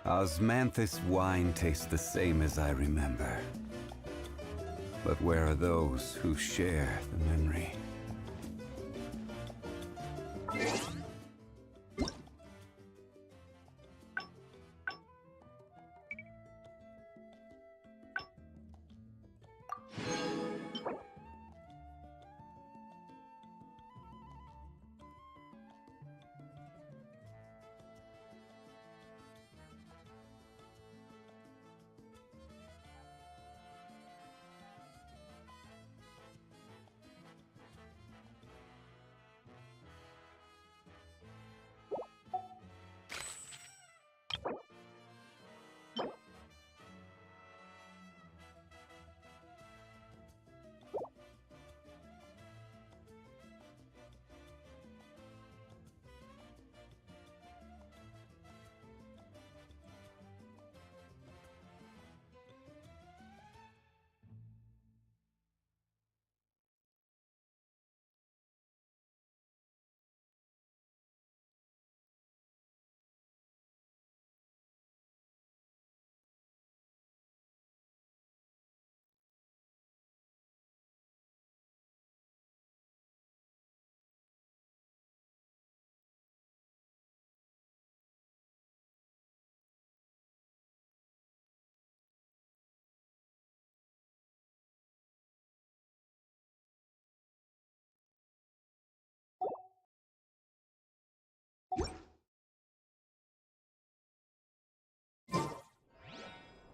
Osmanthus wine tastes the same as I remember. But where are those who share the memory?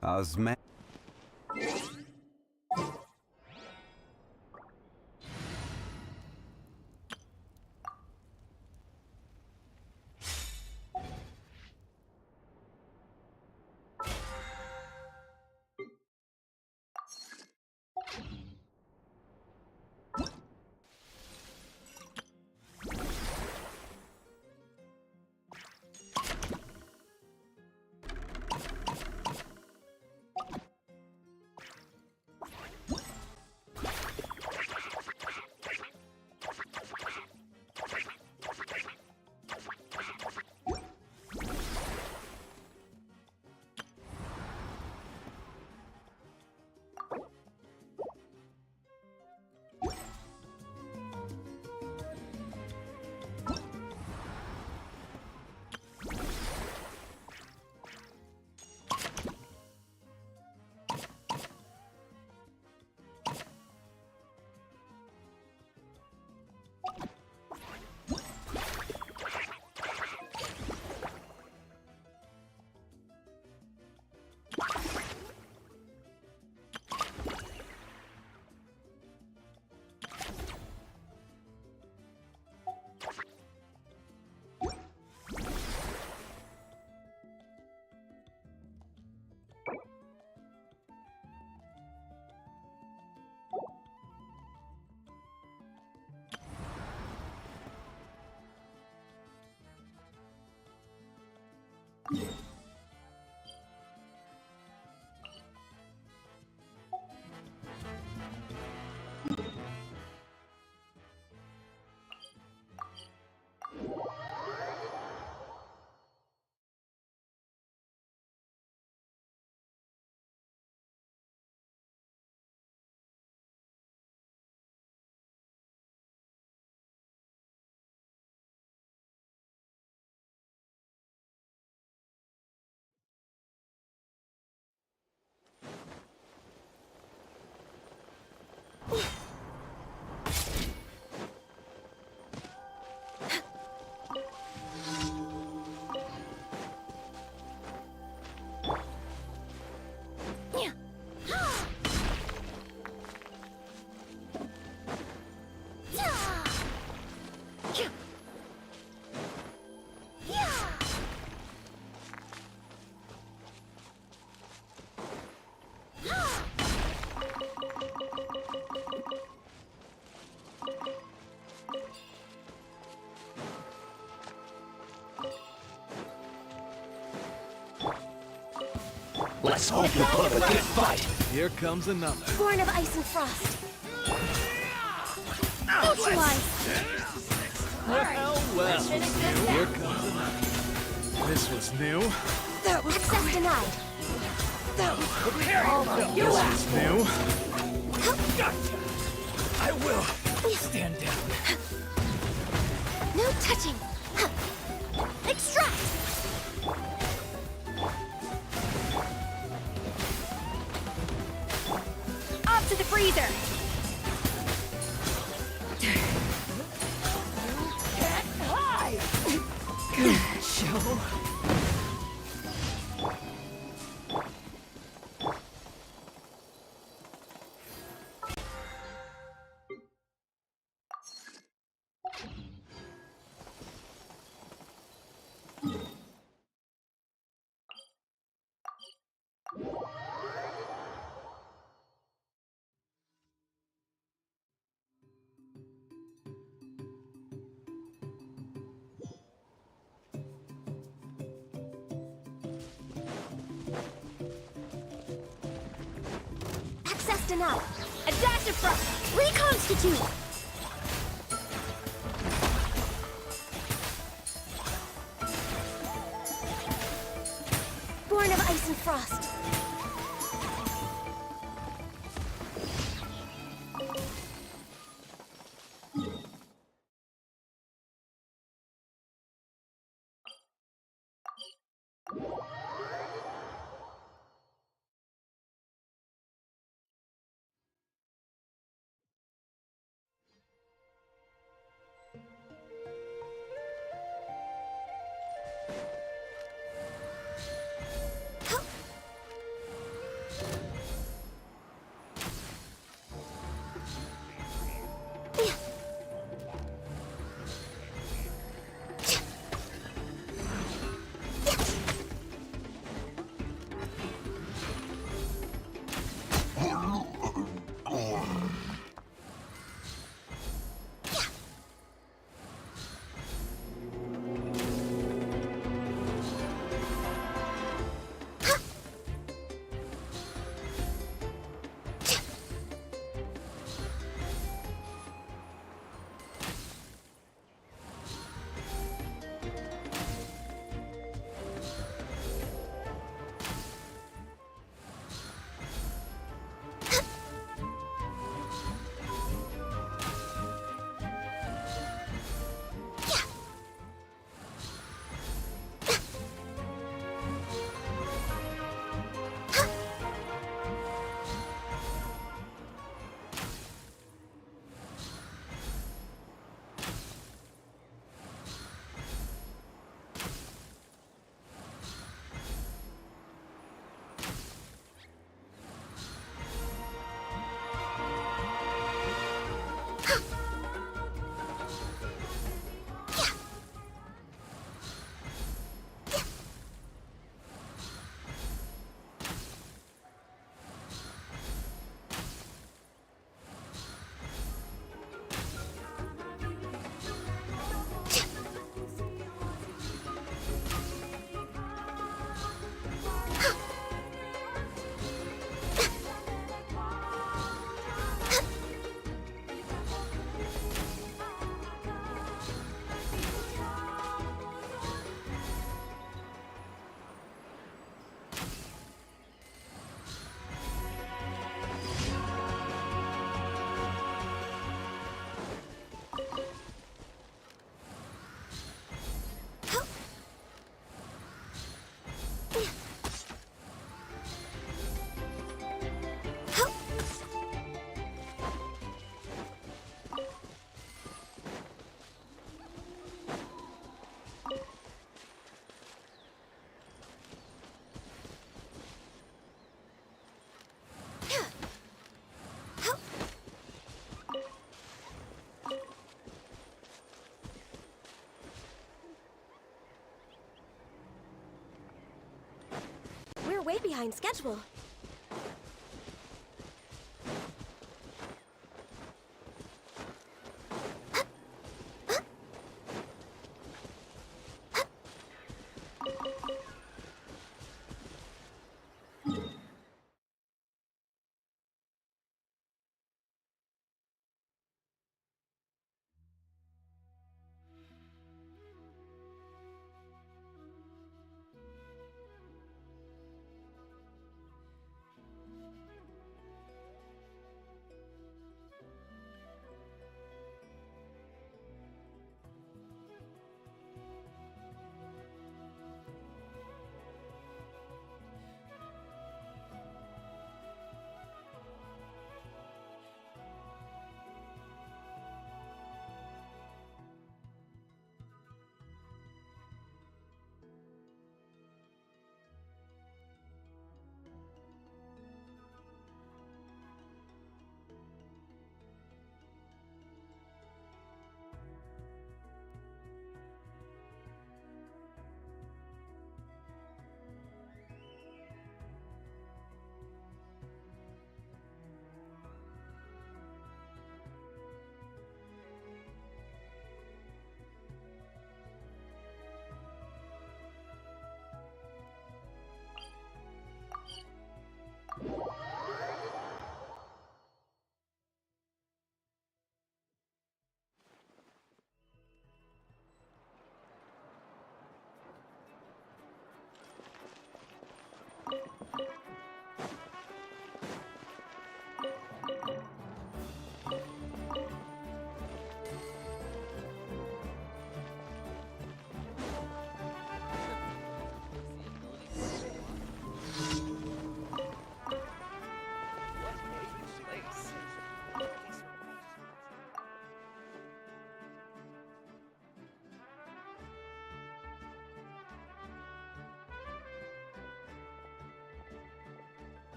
Osman. Let's hope you put up a good fight. Here comes another. Born of ice and frost. Neutralize. Well, well. Here comes another. This was new. That Access denied. Your last New? gotcha. I will stand down. No touching. Extract. Up to the freezer. Can't hide. Good show. Access denied. Adaptive frost. Reconstitute. Born of ice and frost. We're way behind schedule.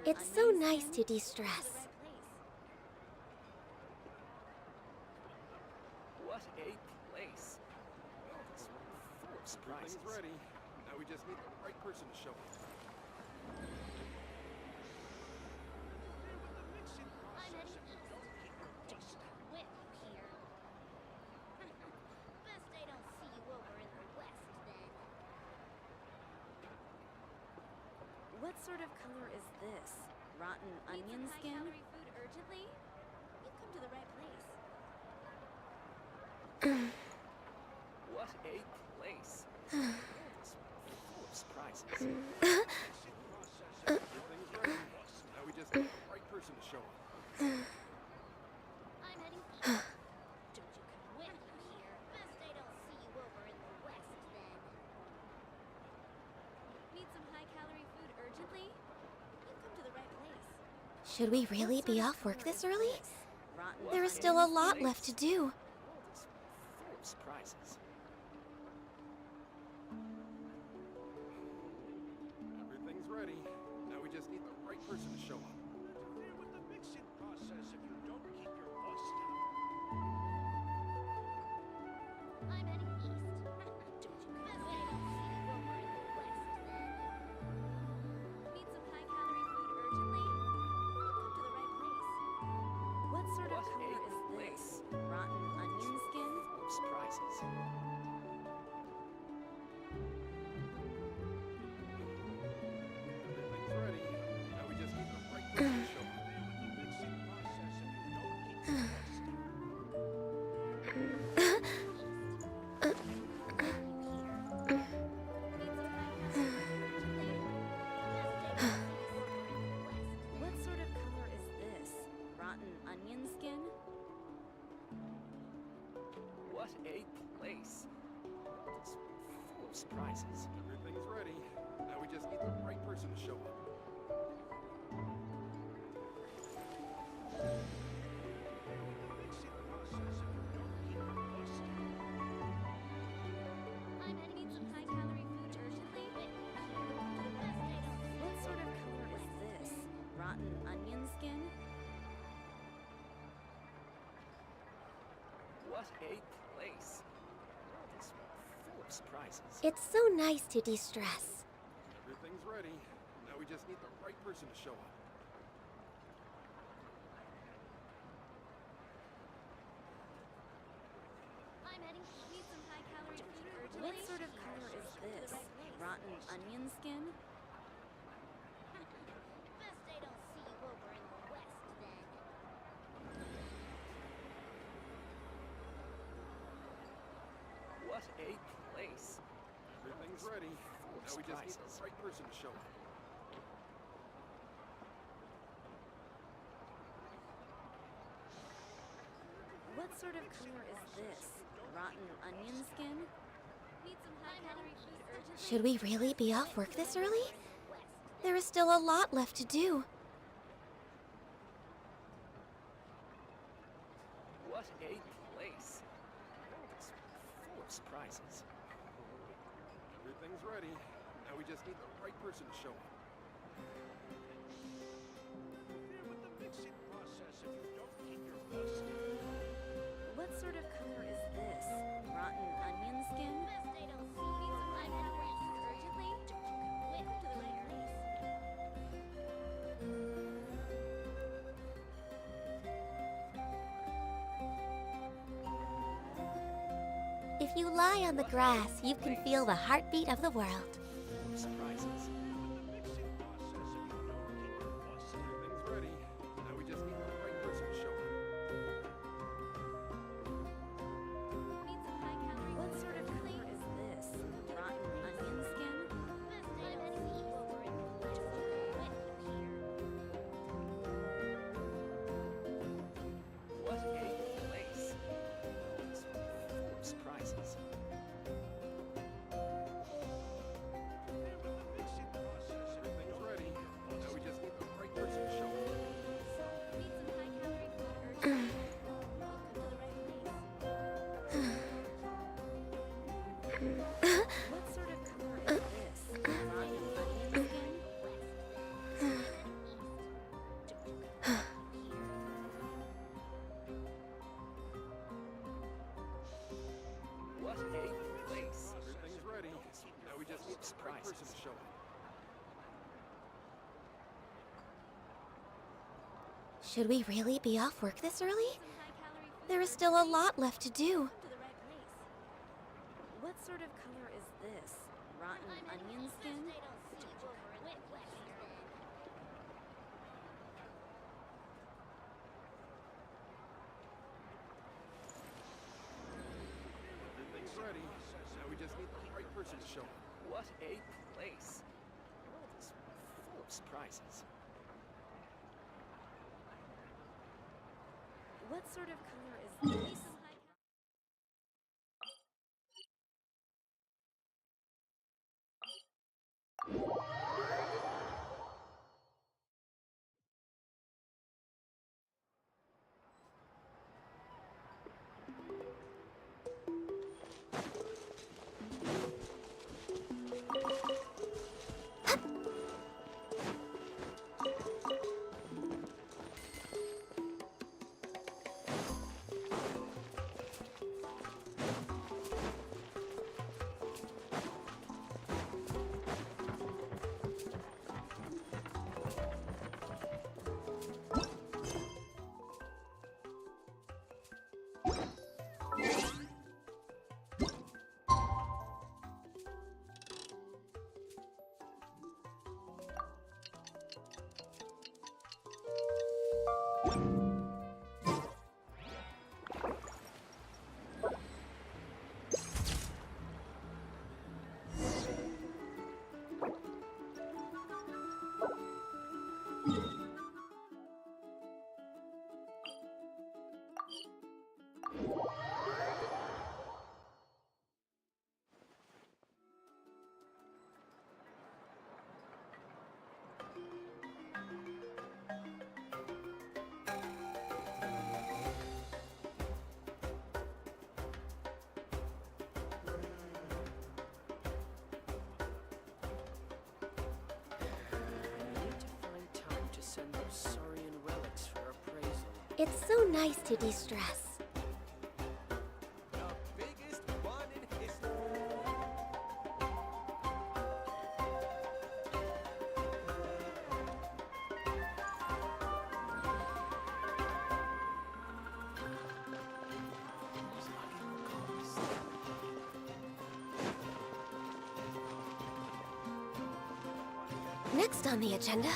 It's so nice to de-stress. What a place. It's full of surprises. Everything's ready. Now we just need the right person to show up. I'm heading east. Just whip here. Best I don't see you over in the west, then. What sort of color is this? Rotten onion skin? High-calorie food urgently? You've come to the right place. What a place. It's full of surprises. Everything's ready. Now we just need the right person to show up. I'm heading east. Don't you come with me here. Best I don't see you over in the west, then. Need some high-calorie food urgently? You've come to the right place. Should we really be off work this early? Rotten There is still a lot left to do. It's full of surprises. Everything's ready. Now we just need the right person to show up. Interfere with the mixing process if you don't keep your voice down. I'm heading east. Don't you come with me. Best I don't see you over in the west, then. Need some high-calorie food urgently? You've come to the right place. What sort of What color a is this? place. Rotten onion skin? Full of surprises. Everything's ready. Now we just need the right person to show up. Interfere with the mixing process if you don't keep your voice down. What sort of color is this? Rotten onion skin? What a place. It's full of surprises. Everything's ready. Now we just need the right person to show up. Mixing process if you don't keep your voice down. I'm heading need some high-calorie food urgently. What sort of color is this? Rotten onion skin? What a place. It's full of surprises. It's so nice to de-stress. Everything's ready. Now we just need the right person to show up. I'm heading need some high-calorie food urgently. What sort of color is this? Rotten onion skin? Best I don't see you over in the west, then. What a place. Everything's ready. Full of Now we just need surprises. the right person to show up. What sort of color is this? Rotten onion skin? Need some high-calorie food urgently. Should we really be off work this early? There is still a lot left to do. What a place. It's full of surprises. Everything's ready. Now we just need the right person to show up. Interfere with the mixing process if you don't keep your voice down. What sort of color is this? Rotten onion skin? Best I don't see you need some high-calorie food urgently. Don't you come with to the right place. If you lie on the grass, you can feel the heartbeat of the world. Full of surprises. Mixing process if you don't keep your voice down. Everything's ready. Now we just need the right person to show up. Need some high-calorie What food sort of urgently. color is this? Rotten onion skin? Best I don't see you over in the west, then. With you here. What a place. It's full of surprises. Mixing process if you Everything's don't ready. keep your voice Now we down. just need the right person to show up. Need some high-calorie food urgently. You've come to the right place. What sort of color is this? Rotten onion skin? West, then. need the right person to show it. Should we really be off work this early? Some high-calorie food There is still a lot left to do. Come to the right place. What sort of color is this? Rotten onion skin? Everything's ready. Now we just need the right person to show it. What a place. The world is full of surprises. What sort of color is this? I need to find time to send those Saurian relics for appraisal. It's so nice to de-stress. The biggest one in history. Next on the agenda,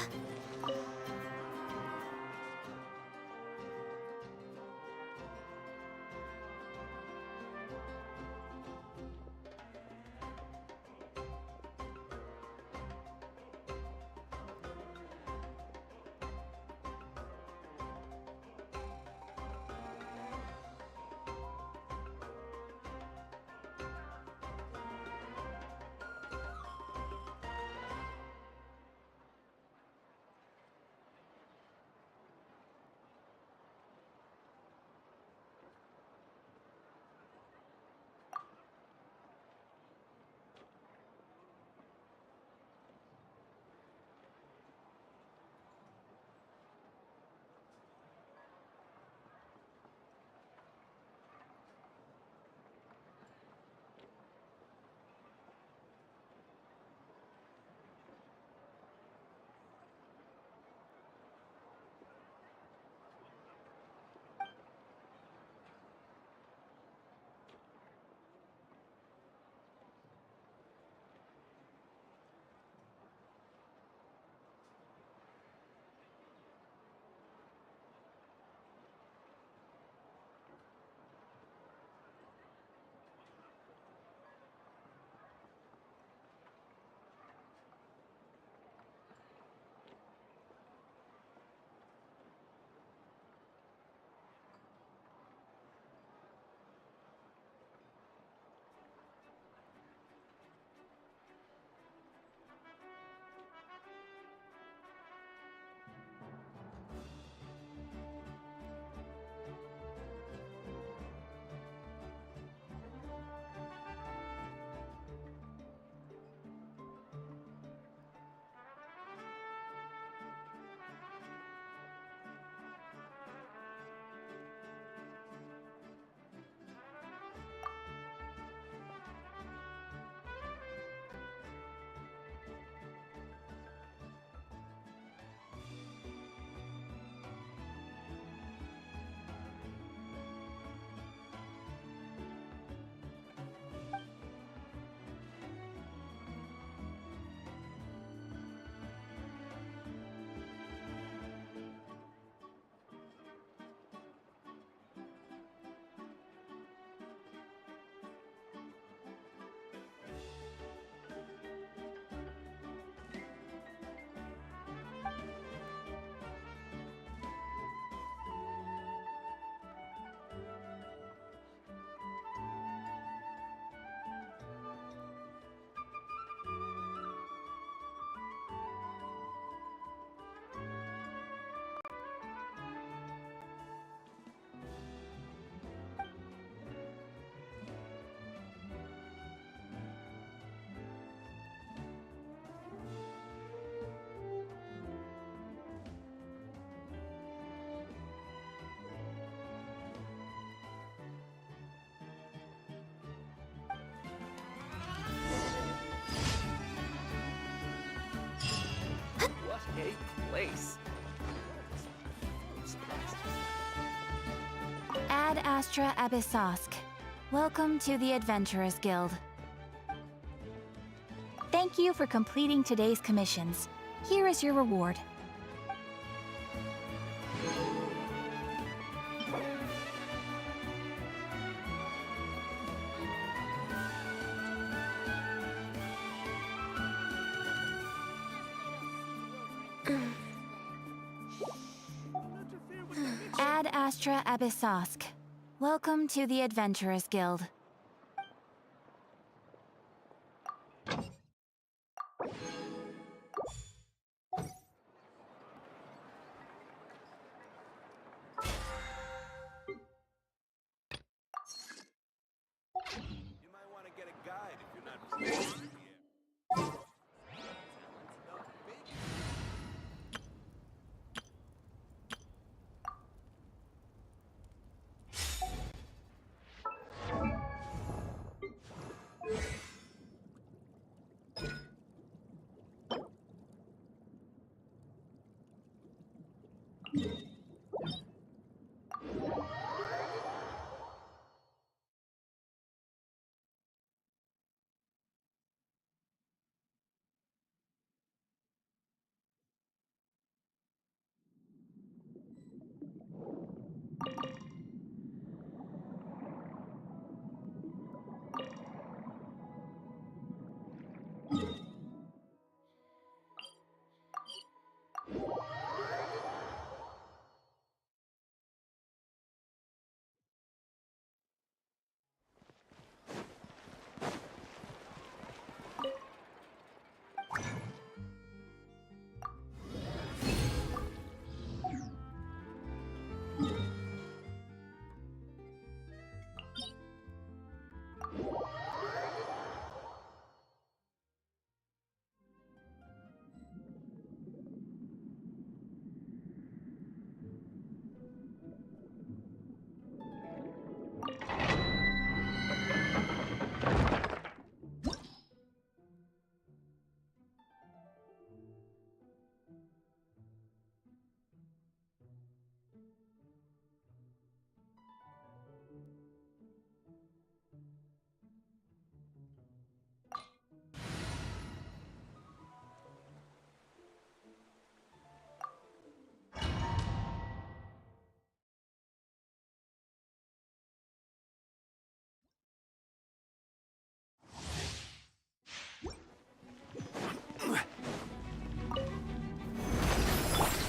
place. Full of surprises. Ad Astra Abyssosk. Welcome to the Adventurers Guild. Thank you for completing today's commissions. Here is your reward. Ad Astra Abyssosk. Welcome to the Adventurers Guild. You might want to get a guide if you're not familiar here.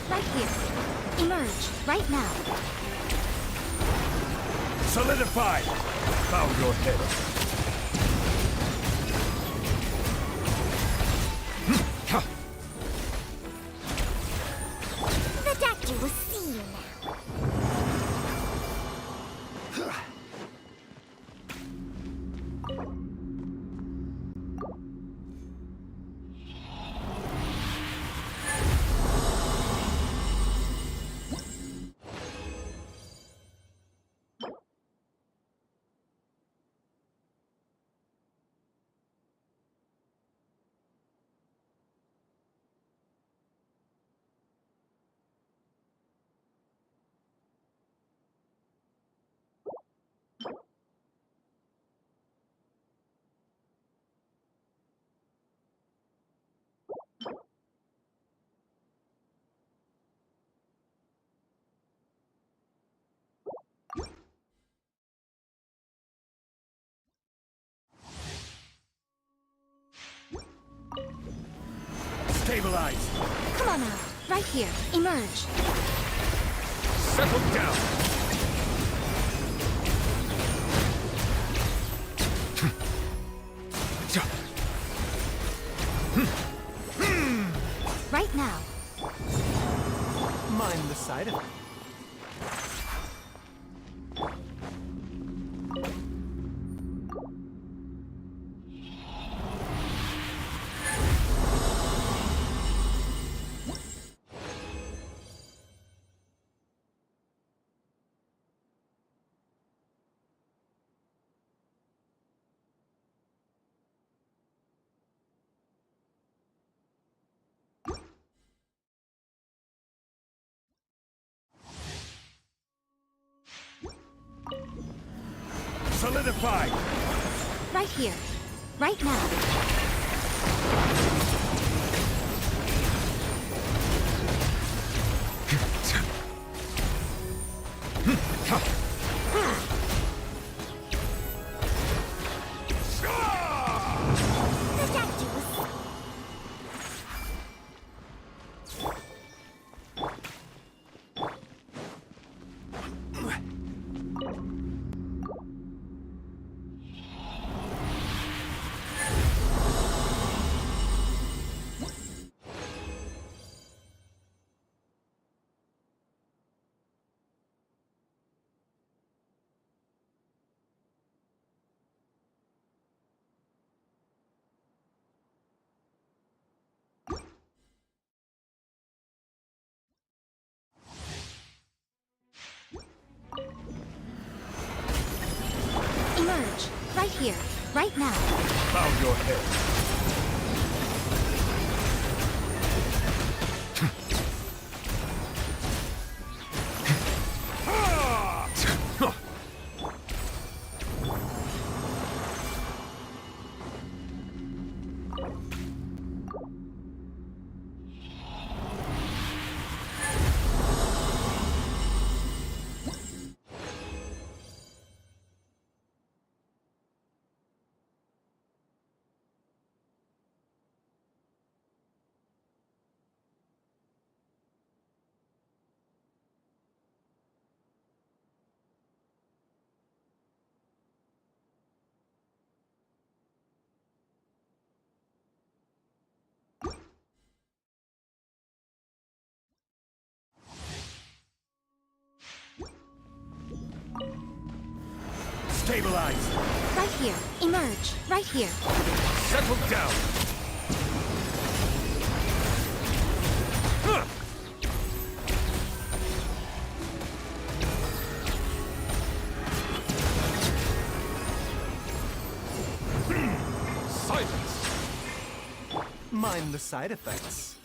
Right here. Emerge, right now. Solidified! Bow your head. The Dactyl will see you now. Stabilize! Come on now. Right here. Emerge. Settle down! Right now. Mind the side of it. Solidify! Right here. Right now. Emerge. Right here. Right now. Bow your head. Stabilize! Right here. Emerge. Right here. Settle down! Huh. Silence! Mind the side effects.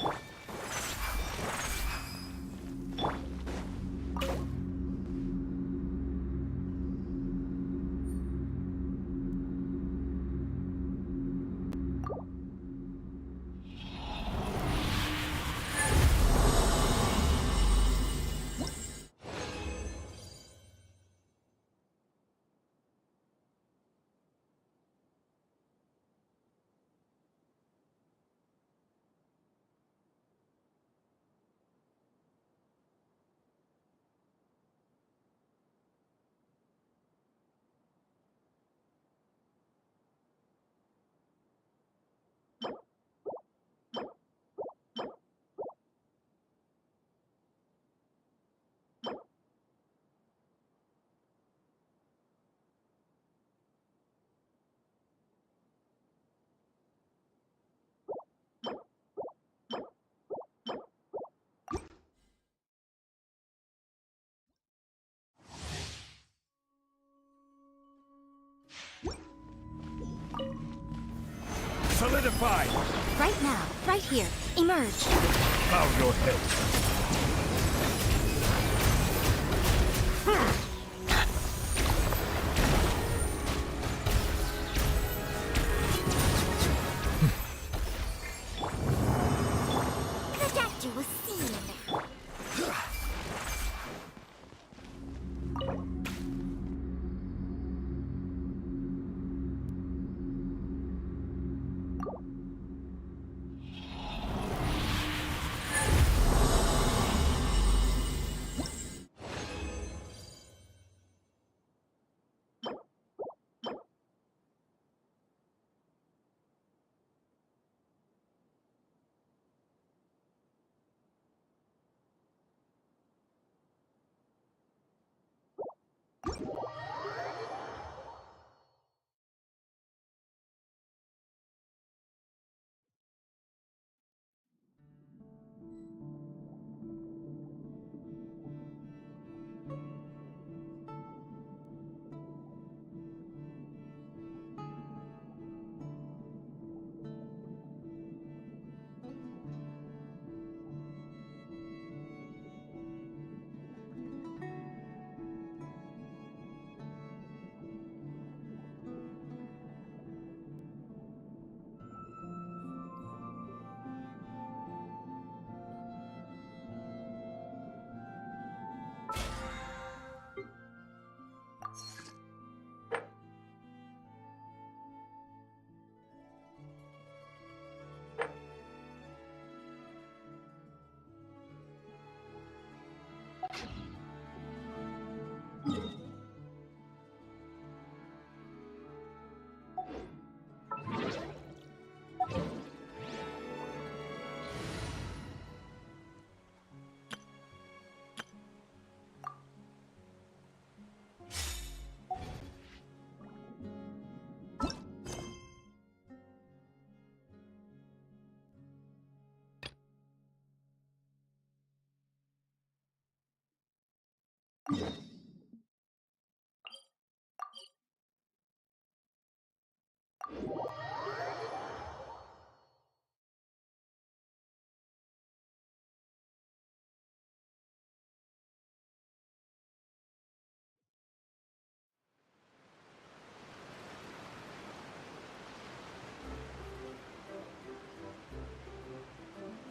Solidify! Right now. Right here. Emerge. Bow your head. Protect you with scene.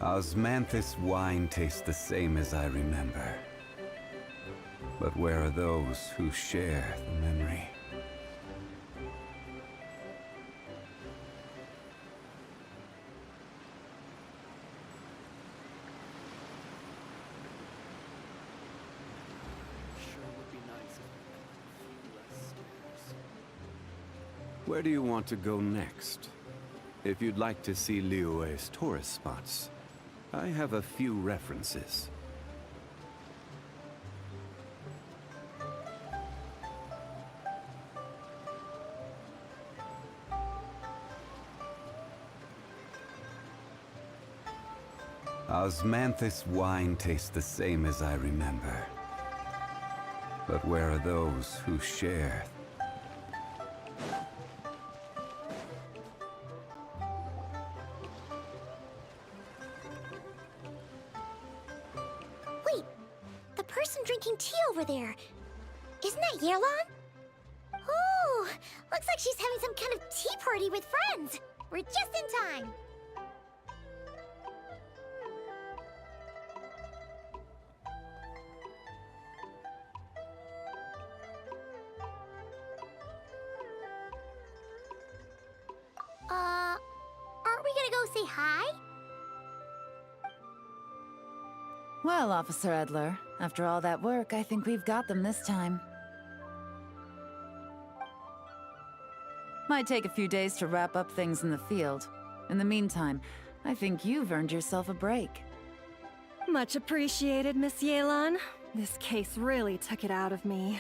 Osmanthus wine tastes the same as I remember. But where are those who share the memory? Sure would be nice if we had a few less stairs. Where do you want to go next? If you'd like to see Liyue's tourist spots, I have a few references. Osmanthus wine tastes the same as I remember. But where are those who share? Wait, the person drinking tea over there. Isn't that Yelan? Oh, looks like she's having some kind of tea party with friends. We're just in time. Aren't we gonna go say hi? Well, Officer Edler, after all that work, I think we've got them this time. Might take a few days to wrap up things in the field. In the meantime, I think you've earned yourself a break. Much appreciated, Miss Yelan. This case really took it out of me.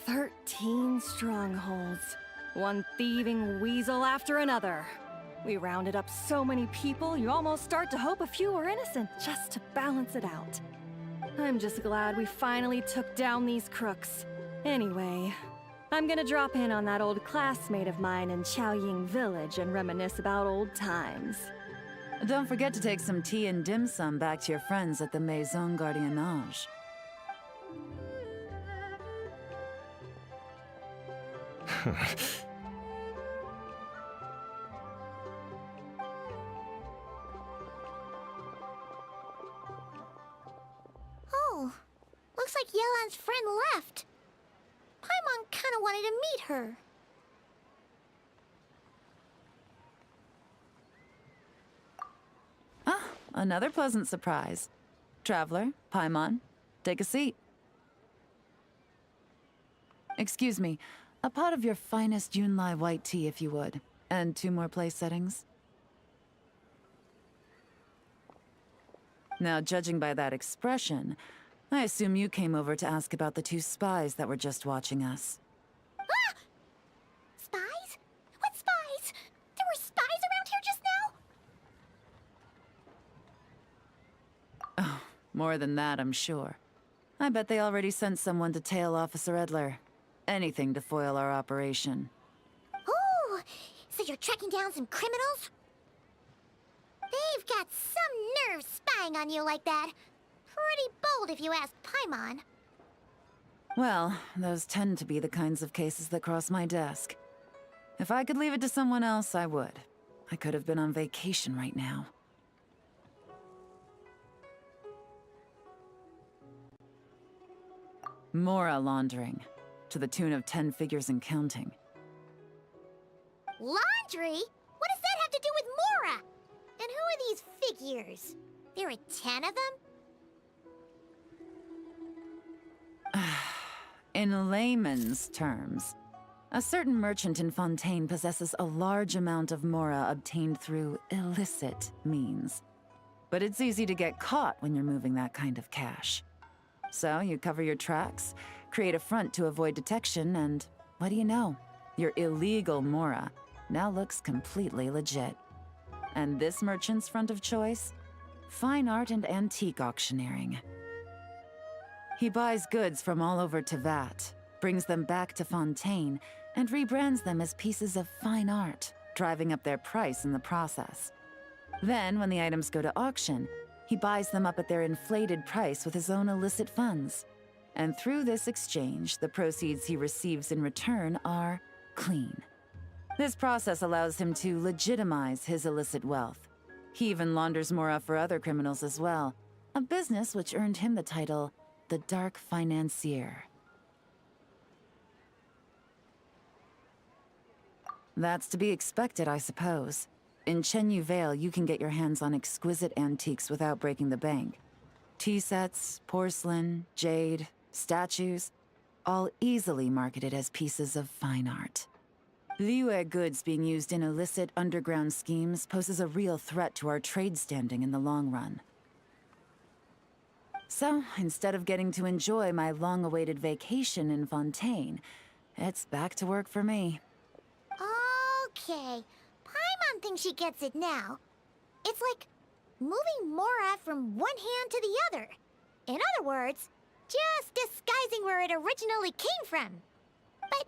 13 strongholds. One thieving weasel after another. We rounded up so many people, you almost start to hope a few were innocent, just to balance it out. I'm just glad we finally took down these crooks. Anyway, I'm gonna drop in on that old classmate of mine in Chaoying Village and reminisce about old times. Don't forget to take some tea and dim sum back to your friends at the Maison Gardiennage. Oh, looks like Yelan's friend left. Paimon kinda wanted to meet her. Ah, another pleasant surprise. Traveler, Paimon, take a seat. Excuse me, a pot of your finest Yunlai white tea, if you would. And 2 more place settings. Now, judging by that expression, I assume you came over to ask about the 2 spies that were just watching us. Ah! Spies? What spies? There were spies around here just now? Oh, more than that, I'm sure. I bet they already sent someone to tail Officer Edler. Anything to foil our operation. Oh, so you're tracking down some criminals? They've got some nerve spying on you like that. Pretty bold if you ask Paimon. Well, those tend to be the kinds of cases that cross my desk. If I could leave it to someone else, I would. I could have been on vacation right now. Mora laundering, to the tune of 10 figures and counting. Laundry? What does that have to do with Mora? And who are these figures? There are 10 of them? In layman's terms, a certain merchant in Fontaine possesses a large amount of Mora obtained through illicit means. But it's easy to get caught when you're moving that kind of cash. So you cover your tracks, create a front to avoid detection, and what do you know? Your illegal Mora now looks completely legit. And this merchant's front of choice? Fine art and antique auctioneering. He buys goods from all over Teyvat, brings them back to Fontaine, and rebrands them as pieces of fine art, driving up their price in the process. Then, when the items go to auction, he buys them up at their inflated price with his own illicit funds. And through this exchange, the proceeds he receives in return are clean. This process allows him to legitimize his illicit wealth. He even launders Mora for other criminals as well, a business which earned him the title the Dark Financier. That's to be expected, I suppose. In Chenyu Vale, you can get your hands on exquisite antiques without breaking the bank. Tea sets, porcelain, jade, statues, all easily marketed as pieces of fine art. Liyue goods being used in illicit underground schemes poses a real threat to our trade standing in the long run. So, instead of getting to enjoy my long-awaited vacation in Fontaine, it's back to work for me. Okay, Paimon thinks she gets it now. It's like moving Mora from one hand to the other. In other words, just disguising where it originally came from. But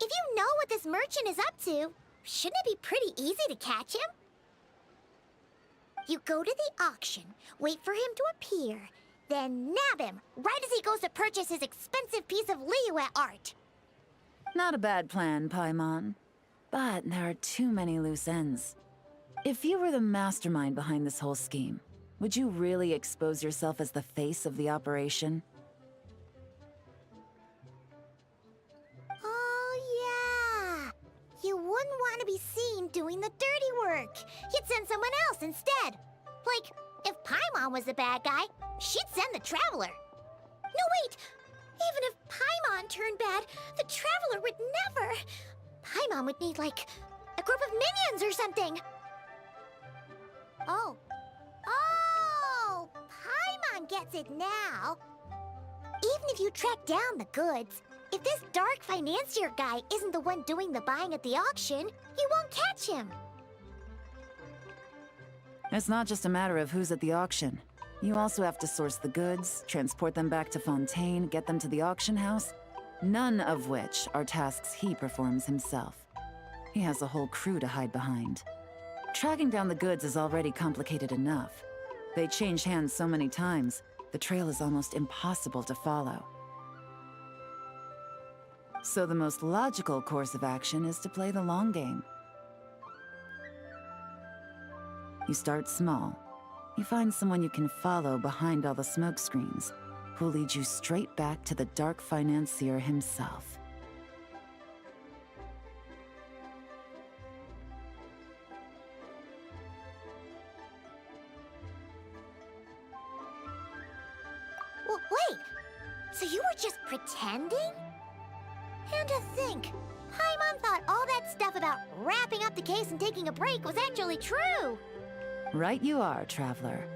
if you know what this merchant is up to, shouldn't it be pretty easy to catch him? You go to the auction, wait for him to appear, then nab him right as he goes to purchase his expensive piece of Liyue art. Not a bad plan, Paimon. But there are too many loose ends. If you were the mastermind behind this whole scheme, would you really expose yourself as the face of the operation? Oh, yeah. You wouldn't want to be seen doing the dirty work. You'd send someone else instead. Like, if Paimon was the bad guy, she'd send the Traveler. No, wait! Even if Paimon turned bad, the Traveler would never... Paimon would need, like, a group of minions or something. Oh. Oh! Paimon gets it now. Even if you track down the goods, if this Dark Financier guy isn't the one doing the buying at the auction, you won't catch him. It's not just a matter of who's at the auction. You also have to source the goods, transport them back to Fontaine, get them to the auction house, none of which are tasks he performs himself. He has a whole crew to hide behind. Tracking down the goods is already complicated enough. They change hands so many times, the trail is almost impossible to follow. So the most logical course of action is to play the long game. You start small. You find someone you can follow behind all the smoke screens, who'll lead you straight back to the Dark Financier himself. Wait! So you were just pretending? And to think, Paimon thought all that stuff about wrapping up the case and taking a break was actually true! Right you are, Traveler.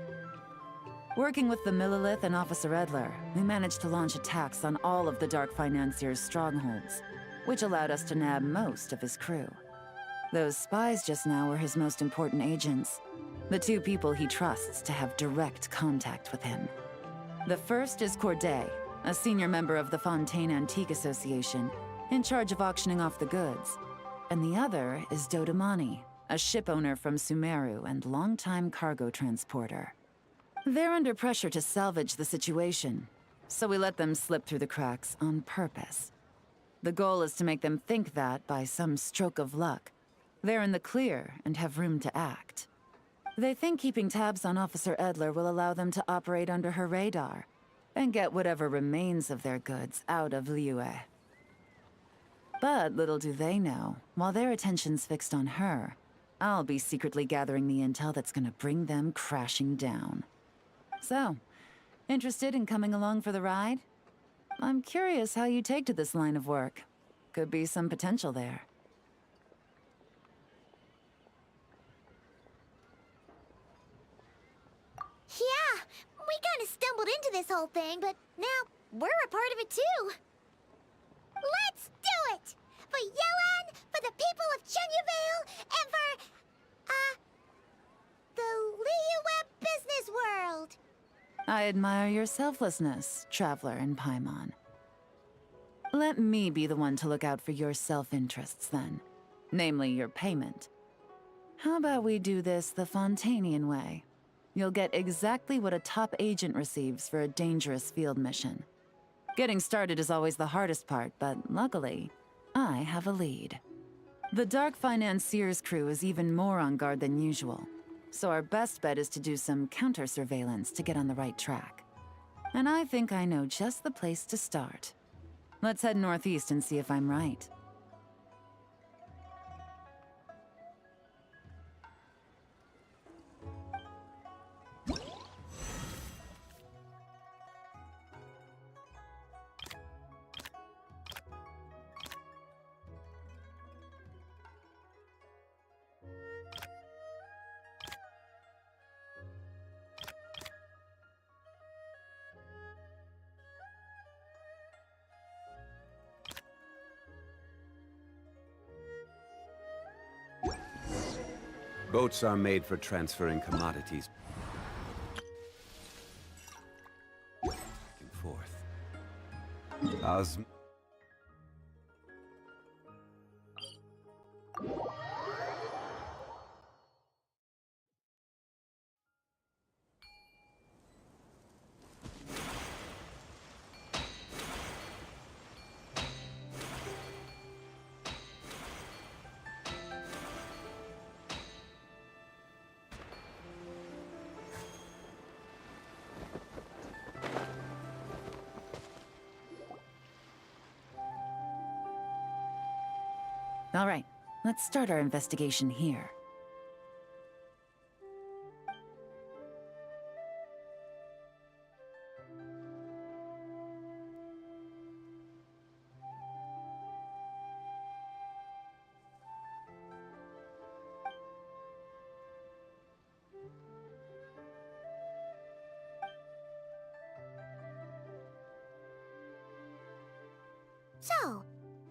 Working with the Millelith and Officer Edler, we managed to launch attacks on all of the Dark Financier's strongholds, which allowed us to nab most of his crew. Those spies just now were his most important agents, the two people he trusts to have direct contact with him. The first is Corday, a senior member of the Fontaine Antique Association, in charge of auctioning off the goods. And the other is Dodamani, a ship owner from Sumeru and longtime cargo transporter. They're under pressure to salvage the situation, so we let them slip through the cracks on purpose. The goal is to make them think that, by some stroke of luck, they're in the clear and have room to act. They think keeping tabs on Officer Edler will allow them to operate under her radar and get whatever remains of their goods out of Liyue. But little do they know, while their attention's fixed on her, I'll be secretly gathering the intel that's gonna bring them crashing down. So, interested in coming along for the ride? I'm curious how you take to this line of work. Could be some potential there. Yeah, we kind of stumbled into this whole thing, but now we're a part of it too. Let's do it! For Yelan, for the people of Chenyu Vale, and for, the Liyue business world! I admire your selflessness, traveler in Paimon. Let me be the one to look out for your self-interests then. Namely, your payment. How about we do this the Fontainian way? You'll get exactly what a top agent receives for a dangerous field mission. Getting started is always the hardest part, but luckily, I have a lead. The Dark Financier's crew is even more on guard than usual, so our best bet is to do some counter-surveillance to get on the right track. And I think I know just the place to start. Let's head northeast and see if I'm right. Boats are made for transferring commodities back and forth. All right, let's start our investigation here. So,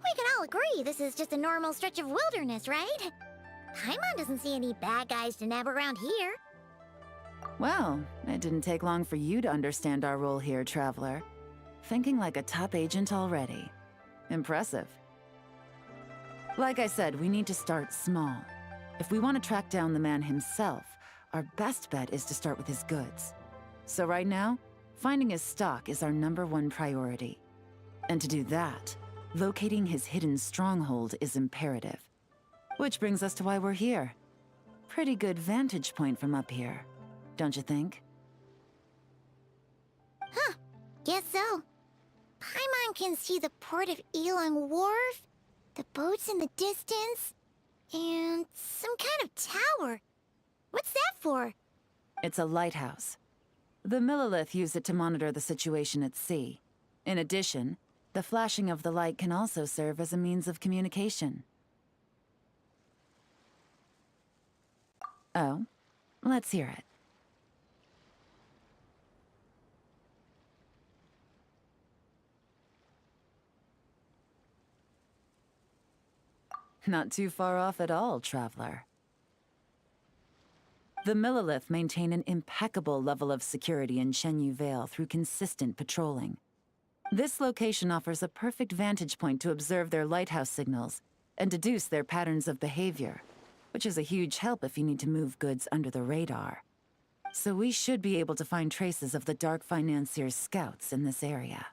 we can all agree this is just a normal stretch of wilderness, right? Paimon doesn't see any bad guys to nab around here. Well, it didn't take long for you to understand our role here, Traveler. Thinking like a top agent already. Impressive. Like I said, we need to start small. If we want to track down the man himself, our best bet is to start with his goods. So right now, finding his stock is our #1 priority. And to do that, locating his hidden stronghold is imperative. Which brings us to why we're here. Pretty good vantage point from up here, don't you think? Huh, guess so. Paimon can see the port of Elong Wharf, the boats in the distance, and some kind of tower. What's that for? It's a lighthouse. The Millelith use it to monitor the situation at sea. In addition, the flashing of the light can also serve as a means of communication. Oh, let's hear it. Not too far off at all, Traveler. The Millelith maintain an impeccable level of security in Shenyu Vale through consistent patrolling. This location offers a perfect vantage point to observe their lighthouse signals and deduce their patterns of behavior, which is a huge help if you need to move goods under the radar. So we should be able to find traces of the Dark Financier's scouts in this area.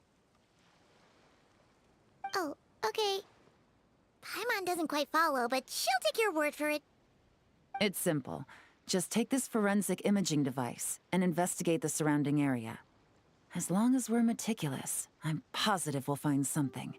Oh, okay. Paimon doesn't quite follow, but she'll take your word for it. It's simple. Just take this forensic imaging device and investigate the surrounding area. As long as we're meticulous, I'm positive we'll find something.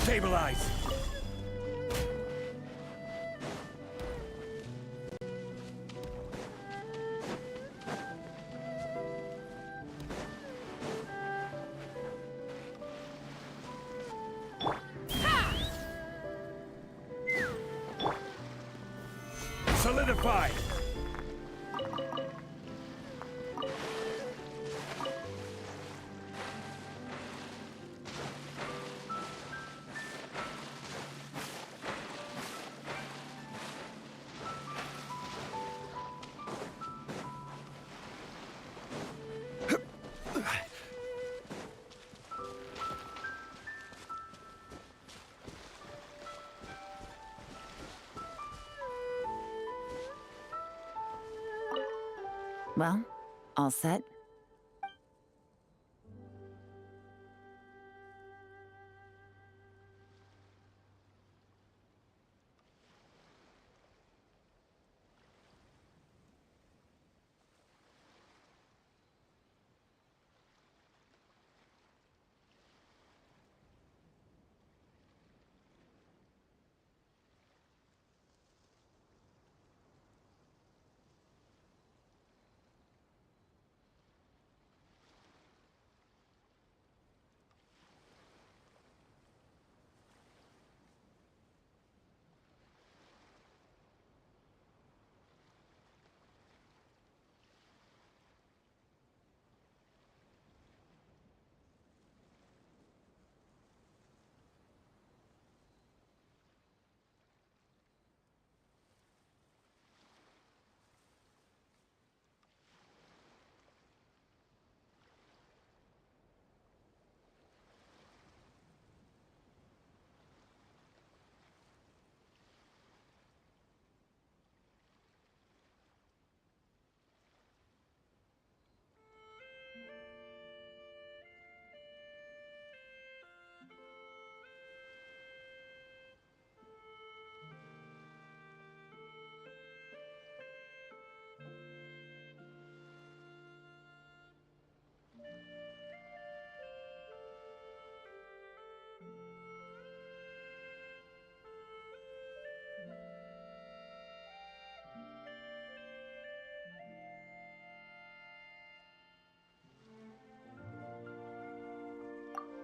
Stabilize! solidified! Well, all set?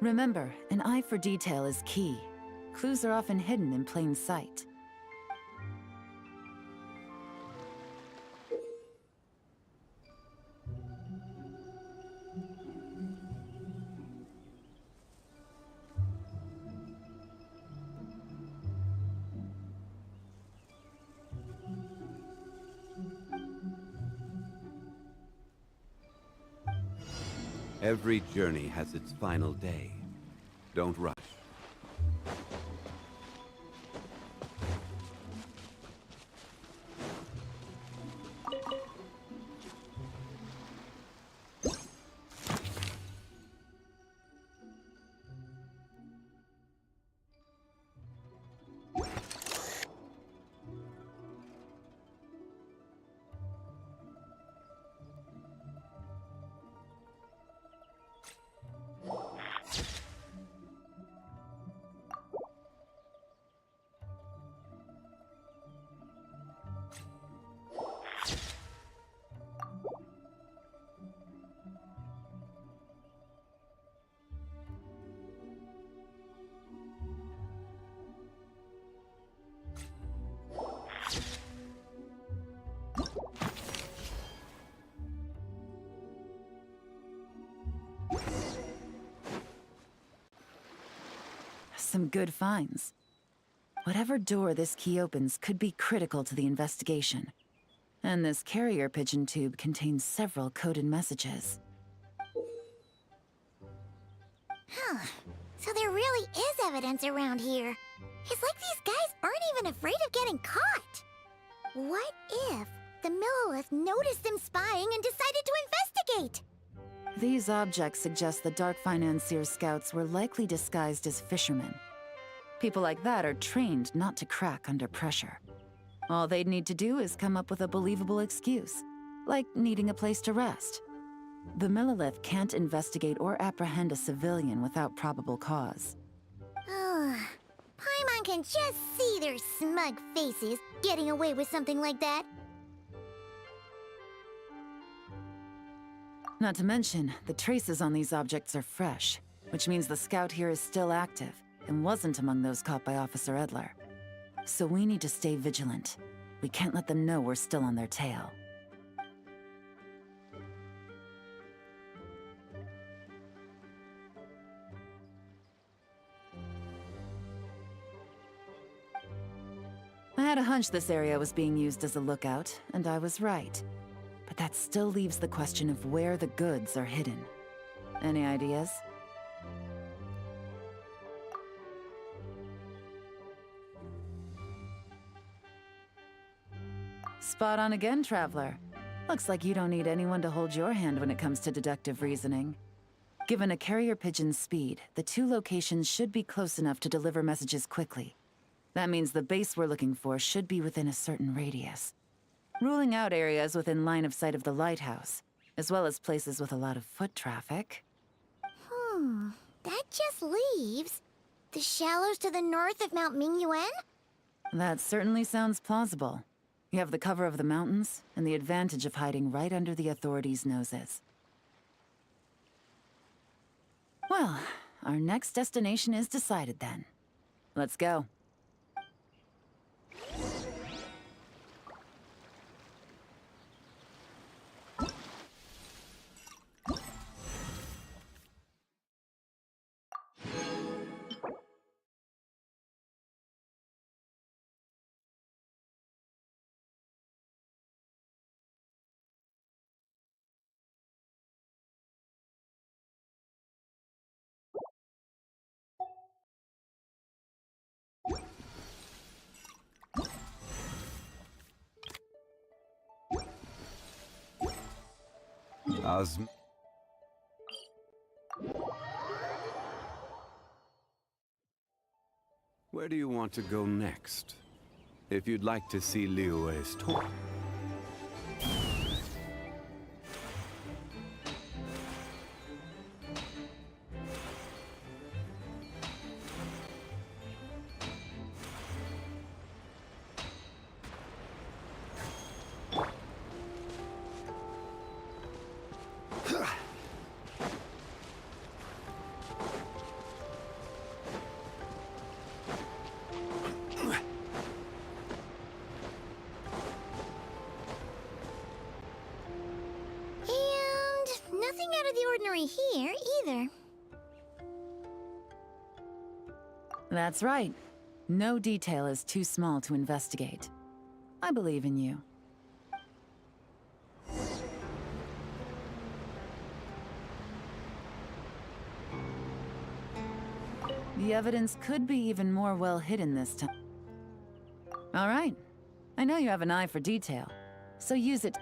Remember, an eye for detail is key. Clues are often hidden in plain sight. Every journey has its final day. Don't rush. Some good finds. Whatever door this key opens could be critical to the investigation. And this carrier pigeon tube contains several coded messages. Huh. So there really is evidence around here. It's like these guys aren't even afraid of getting caught. What if the Millelith noticed them spying and decided to investigate? These objects suggest the Dark Financier scouts were likely disguised as fishermen. People like that are trained not to crack under pressure. All they'd need to do is come up with a believable excuse, like needing a place to rest. The Millelith can't investigate or apprehend a civilian without probable cause. Paimon can just see their smug faces getting away with something like that. Not to mention, the traces on these objects are fresh, which means the scout here is still active and wasn't among those caught by Officer Edler. So we need to stay vigilant. We can't let them know we're still on their tail. I had a hunch this area was being used as a lookout, and I was right. But that still leaves the question of where the goods are hidden. Any ideas? Spot on again, Traveler. Looks like you don't need anyone to hold your hand when it comes to deductive reasoning. Given a carrier pigeon's speed, the two locations should be close enough to deliver messages quickly. That means the base we're looking for should be within a certain radius. Ruling out areas within line of sight of the lighthouse, as well as places with a lot of foot traffic. That just leaves the shallows to the north of Mount Mingyuan? That certainly sounds plausible. You have the cover of the mountains, and the advantage of hiding right under the authorities' noses. Well, our next destination is decided then. Let's go. Where do you want to go next? If you'd like to see Liyue's toy. Nothing out of the ordinary here, either. That's right. No detail is too small to investigate. I believe in you. The evidence could be even more well hidden this time. All right. I know you have an eye for detail, so use it.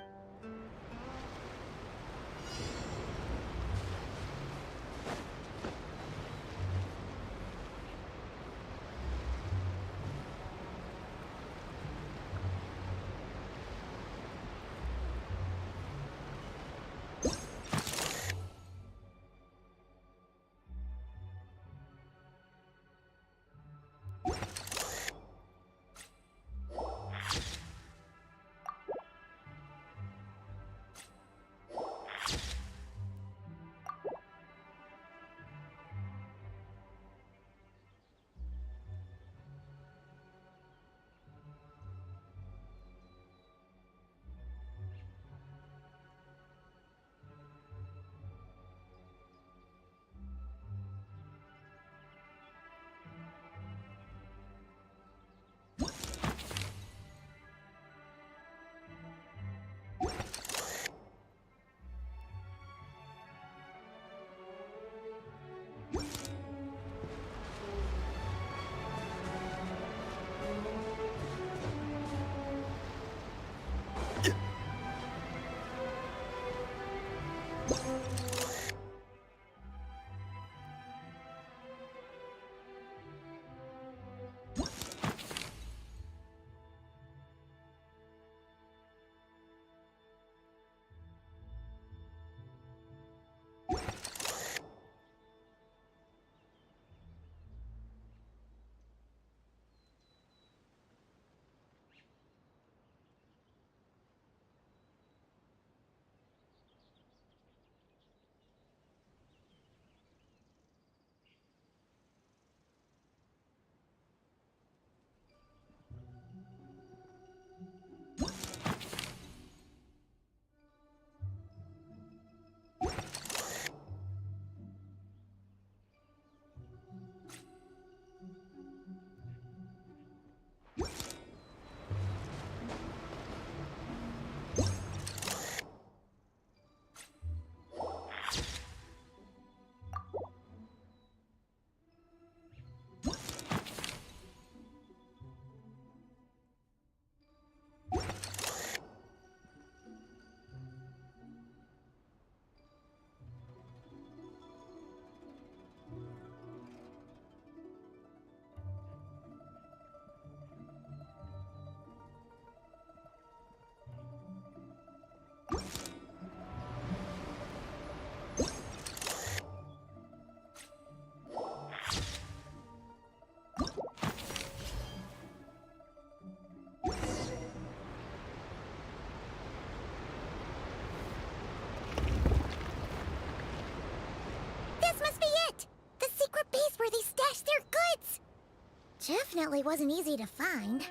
Definitely wasn't easy to find.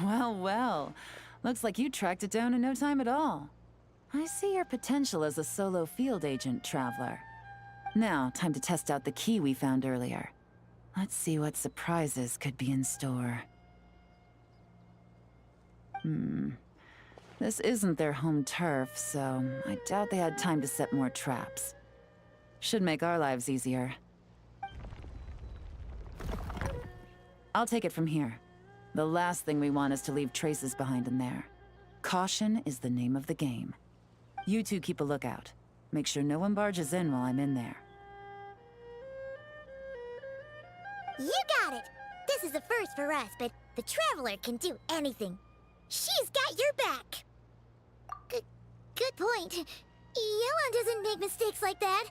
Well, well. Looks like you tracked it down in no time at all. I see your potential as a solo field agent, Traveler. Now, time to test out the key we found earlier. Let's see what surprises could be in store. This isn't their home turf, so I doubt they had time to set more traps. Should make our lives easier. I'll take it from here. The last thing we want is to leave traces behind in there. Caution is the name of the game. You two keep a lookout. Make sure no one barges in while I'm in there. You got it! This is a first for us, but the Traveler can do anything. She's got your back! Good point. Yelan doesn't make mistakes like that.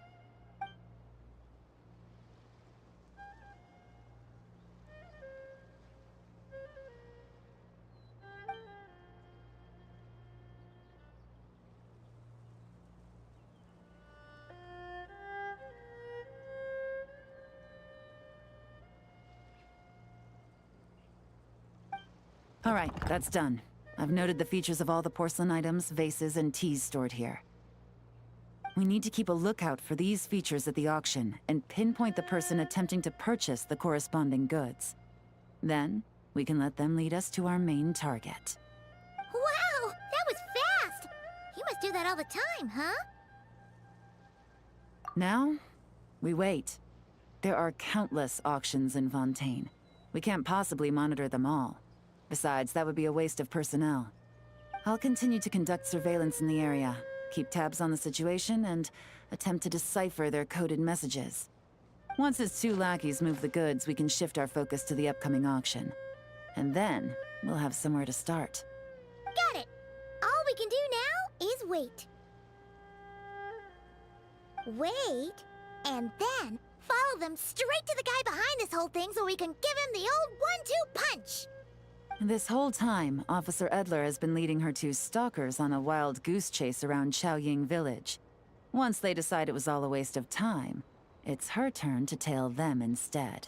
All right, that's done. I've noted the features of all the porcelain items, vases, and teas stored here. We need to keep a lookout for these features at the auction and pinpoint the person attempting to purchase the corresponding goods. Then, we can let them lead us to our main target. Wow, that was fast! You must do that all the time, huh? Now, we wait. There are countless auctions in Fontaine. We can't possibly monitor them all. Besides, that would be a waste of personnel. I'll continue to conduct surveillance in the area, keep tabs on the situation, and attempt to decipher their coded messages. Once his two lackeys move the goods, we can shift our focus to the upcoming auction. And then, we'll have somewhere to start. Got it! All we can do now is wait. Wait, and then follow them straight to the guy behind this whole thing so we can give him the old 1-2 punch! This whole time, Officer Edler has been leading her two stalkers on a wild goose chase around Chaoying Village. Once they decide it was all a waste of time, it's her turn to tail them instead.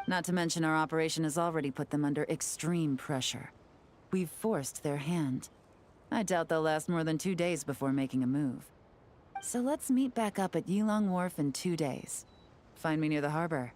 Not to mention our operation has already put them under extreme pressure. We've forced their hand. I doubt they'll last more than 2 days before making a move. So let's meet back up at Yilong Wharf in 2 days. Find me near the harbor.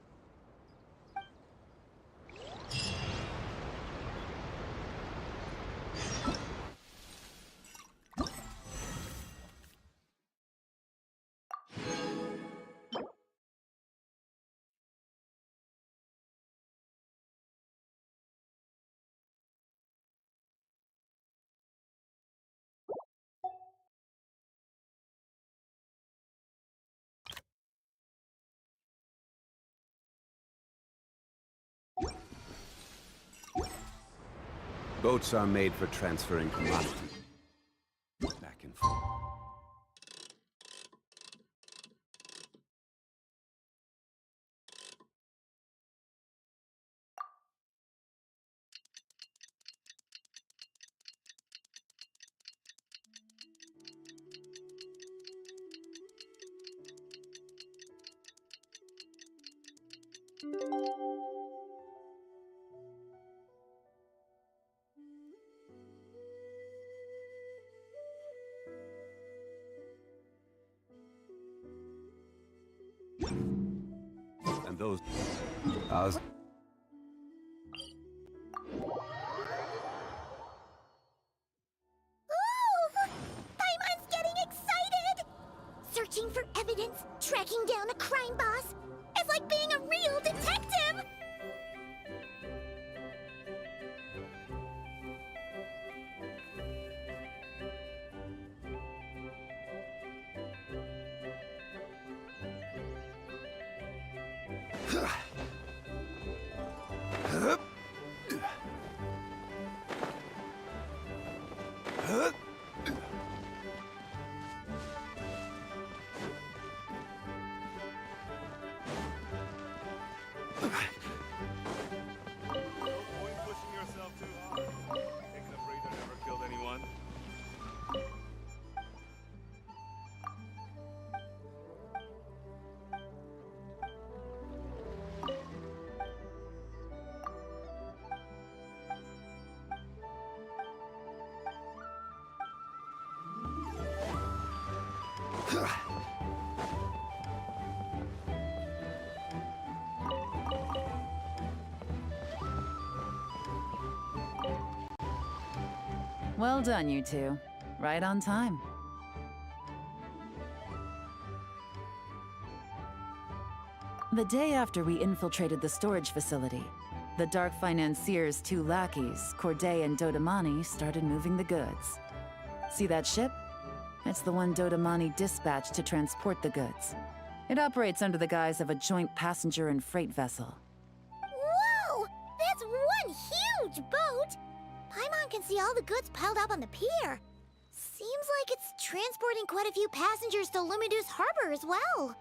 Boats are made for transferring commodities back and forth. And those... Ooh! Paimon's getting excited! Searching for evidence, tracking down a crime boss. It's like being a real detective! Well done, you two. Right on time. The day after we infiltrated the storage facility, the Dark Financier's two lackeys, Corday and Dodamani, started moving the goods. See that ship? It's the one Dodamani dispatched to transport the goods. It operates under the guise of a joint passenger and freight vessel. Whoa! That's one huge boat! Paimon can see all the goods piled up on the pier. Seems like it's transporting quite a few passengers to Lumidus Harbor as well.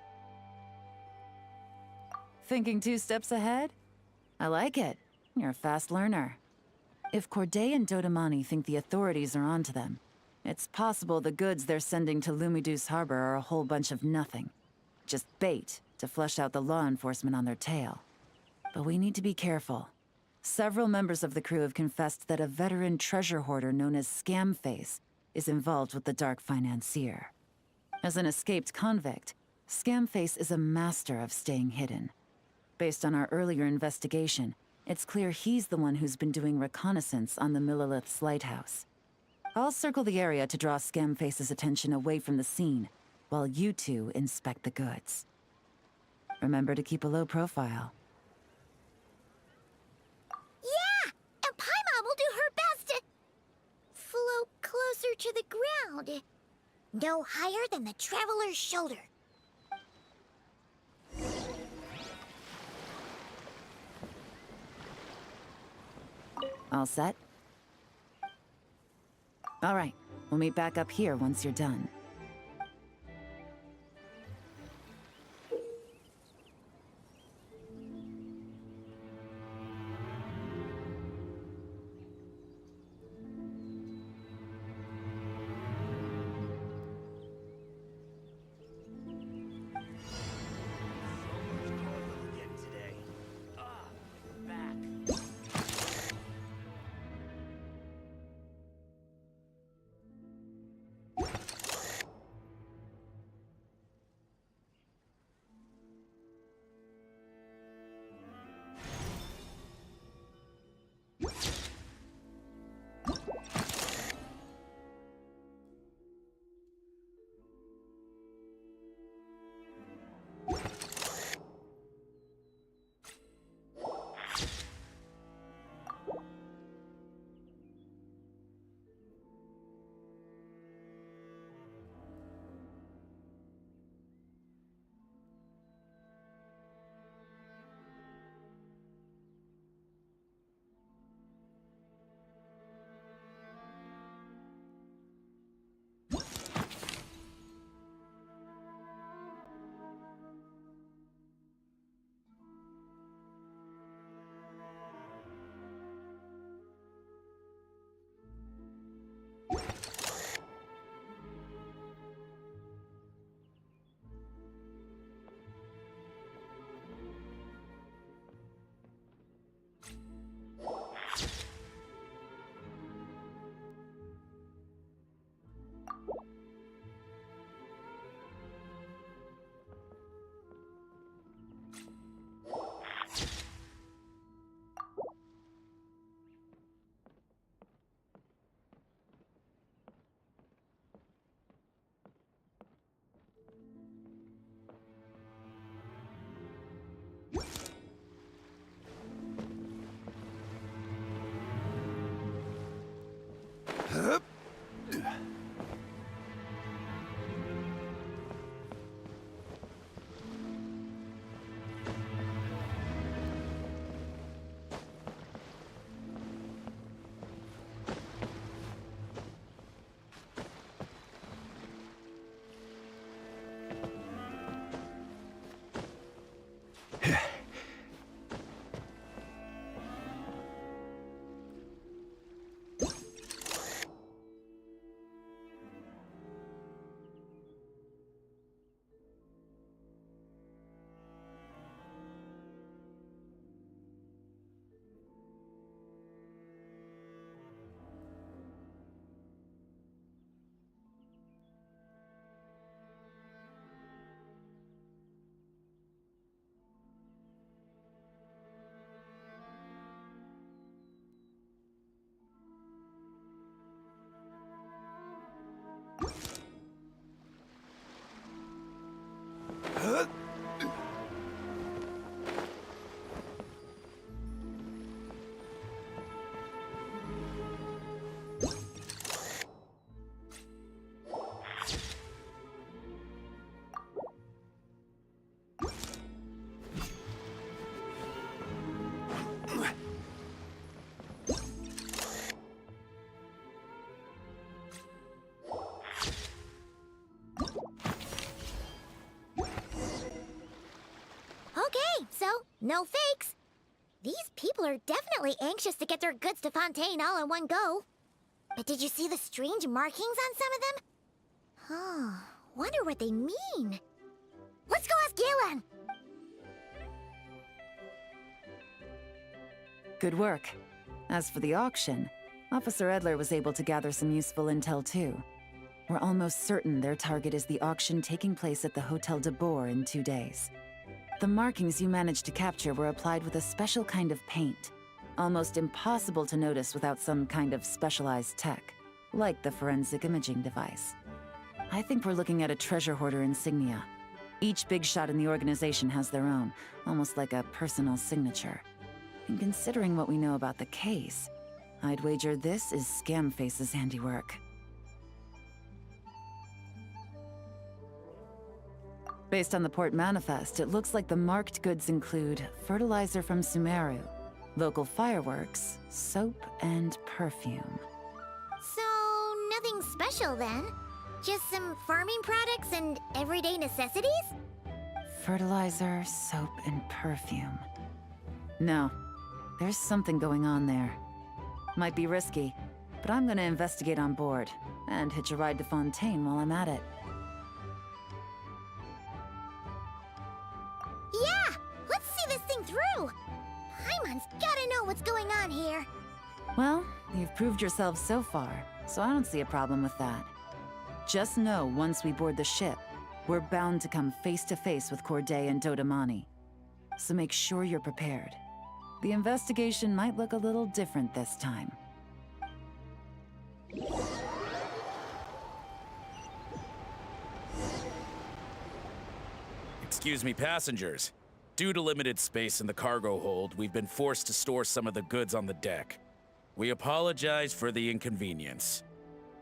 Thinking 2 steps ahead? I like it. You're a fast learner. If Corday and Dodamani think the authorities are onto them, it's possible the goods they're sending to Lumidus Harbor are a whole bunch of nothing. Just bait to flush out the law enforcement on their tail. But we need to be careful. Several members of the crew have confessed that a veteran treasure hoarder known as Scamface is involved with the Dark Financier. As an escaped convict, Scamface is a master of staying hidden. Based on our earlier investigation, it's clear he's the one who's been doing reconnaissance on the Millilith's lighthouse. I'll circle the area to draw Scamface's attention away from the scene, while you two inspect the goods. Remember to keep a low profile. Yeah! And Paimon will do her best to float closer to the ground. No higher than the Traveler's shoulder. All set? All right, we'll meet back up here once you're done. Again today. Back. Okay, so no fakes. These people are definitely anxious to get their goods to Fontaine all in one go. But did you see the strange markings on some of them? Oh, wonder what they mean. Let's go ask Galen! Good work. As for the auction, Officer Edler was able to gather some useful intel too. We're almost certain their target is the auction taking place at the Hotel de Boer in 2 days. The markings you managed to capture were applied with a special kind of paint. Almost impossible to notice without some kind of specialized tech, like the forensic imaging device. I think we're looking at a treasure hoarder insignia. Each big shot in the organization has their own, almost like a personal signature. And considering what we know about the case, I'd wager this is Scamface's handiwork. Based on the port manifest, it looks like the marked goods include fertilizer from Sumeru, local fireworks, soap, and perfume. So, nothing special then? Just some farming products and everyday necessities? Fertilizer, soap, and perfume. No, there's something going on there. Might be risky, but I'm gonna investigate on board, and hitch a ride to Fontaine while I'm at it. Yeah! Let's see this thing through! Paimon's gotta know what's going on here. Well, you've proved yourself so far, so I don't see a problem with that. Just know once we board the ship, we're bound to come face to face with Corday and Dodamani. So make sure you're prepared. The investigation might look a little different this time. Excuse me, passengers. Due to limited space in the cargo hold, we've been forced to store some of the goods on the deck. We apologize for the inconvenience.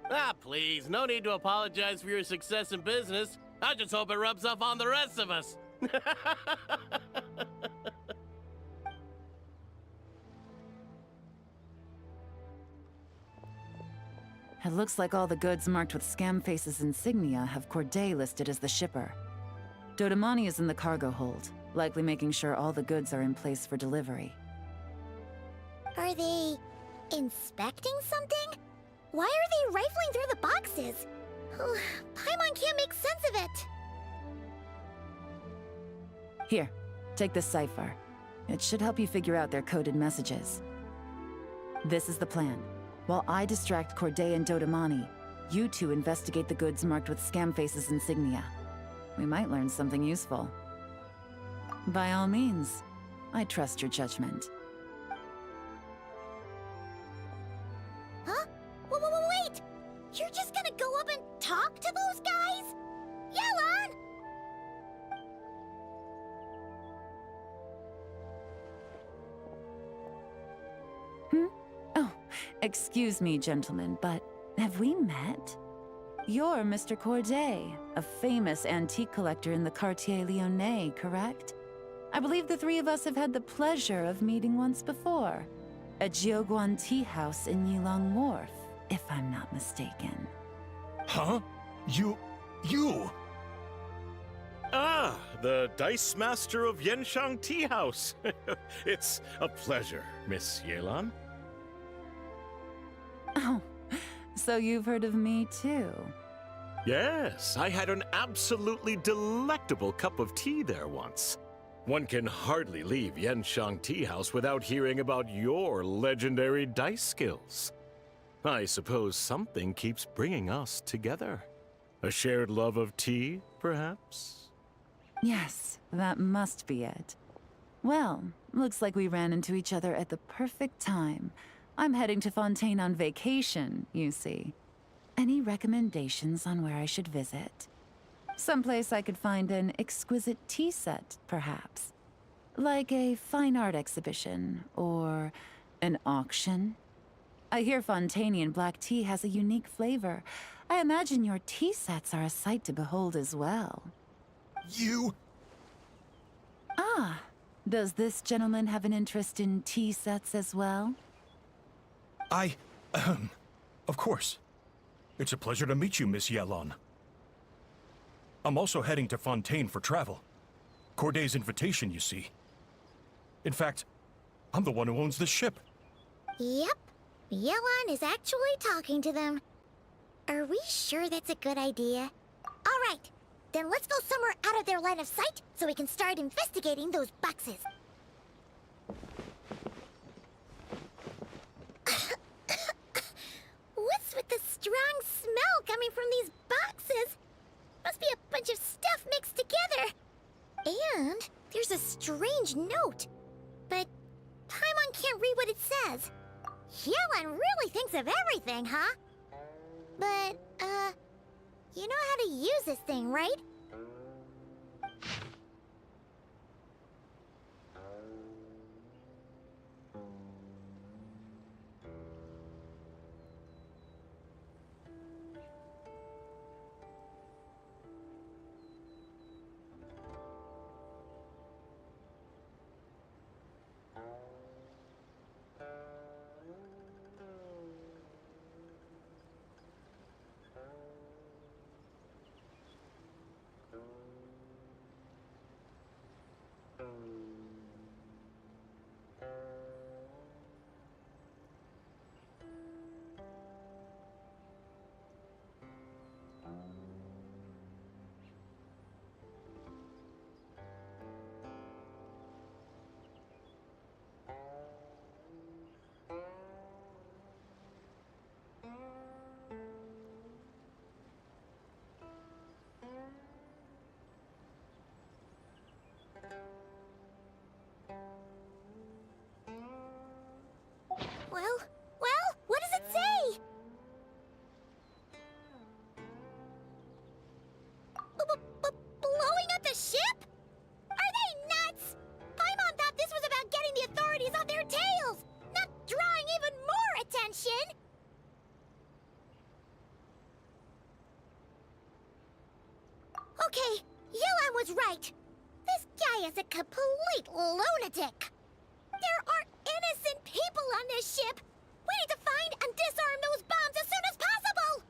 Ah, please, no need to apologize for your success in business. I just hope it rubs off on the rest of us. It looks like all the goods marked with Scamface's insignia have Corday listed as the shipper. Dodamani is in the cargo hold, likely making sure all the goods are in place for delivery. Are they inspecting something? Why are they rifling through the boxes? Paimon can't make sense of it. Here, take this cipher. It should help you figure out their coded messages. This is the plan. While I distract Corday and Dodamani, you two investigate the goods marked with Scamface's insignia. We might learn something useful. By all means, I trust your judgment. Huh? Wait! You're just gonna go up and talk to those guys? Yelan! Oh, excuse me, gentlemen, but have we met? You're Mr. Corday, a famous antique collector in the Quartier Lyonnais, correct? I believe the three of us have had the pleasure of meeting once before. At Jiuguan Tea House in Yilong Wharf, if I'm not mistaken. Huh? You... Ah, the Dice Master of Yenshang Tea House. It's a pleasure, Miss Yelan. Oh, so you've heard of me too? Yes, I had an absolutely delectable cup of tea there once. One can hardly leave Yenshang Tea House without hearing about your legendary dice skills. I suppose something keeps bringing us together. A shared love of tea, perhaps? Yes, that must be it. Well, looks like we ran into each other at the perfect time. I'm heading to Fontaine on vacation, you see. Any recommendations on where I should visit? Someplace I could find an exquisite tea set, perhaps. Like a fine art exhibition, or an auction. I hear Fontanian black tea has a unique flavor. I imagine your tea sets are a sight to behold as well. You? Ah, does this gentleman have an interest in tea sets as well? Of course. It's a pleasure to meet you, Miss Yelon. I'm also heading to Fontaine for travel. Corday's invitation, you see. In fact, I'm the one who owns this ship. Yep. Yelon is actually talking to them. Are we sure that's a good idea? All right. Then let's go somewhere out of their line of sight so we can start investigating those boxes. What's with the strong smell coming from these boxes? Must be a bunch of stuff mixed together. And there's a strange note. But Paimon can't read what it says. Yelon really thinks of everything, huh? But, you know how to use this thing, right? Well, what does it say? Blowing up the ship? Are they nuts? Paimon thought this was about getting the authorities on their tails, not drawing even more attention. Okay, Yelon was right. This guy is a complete lunatic. There are innocent people on this ship. We need to find and disarm those bombs as soon as possible.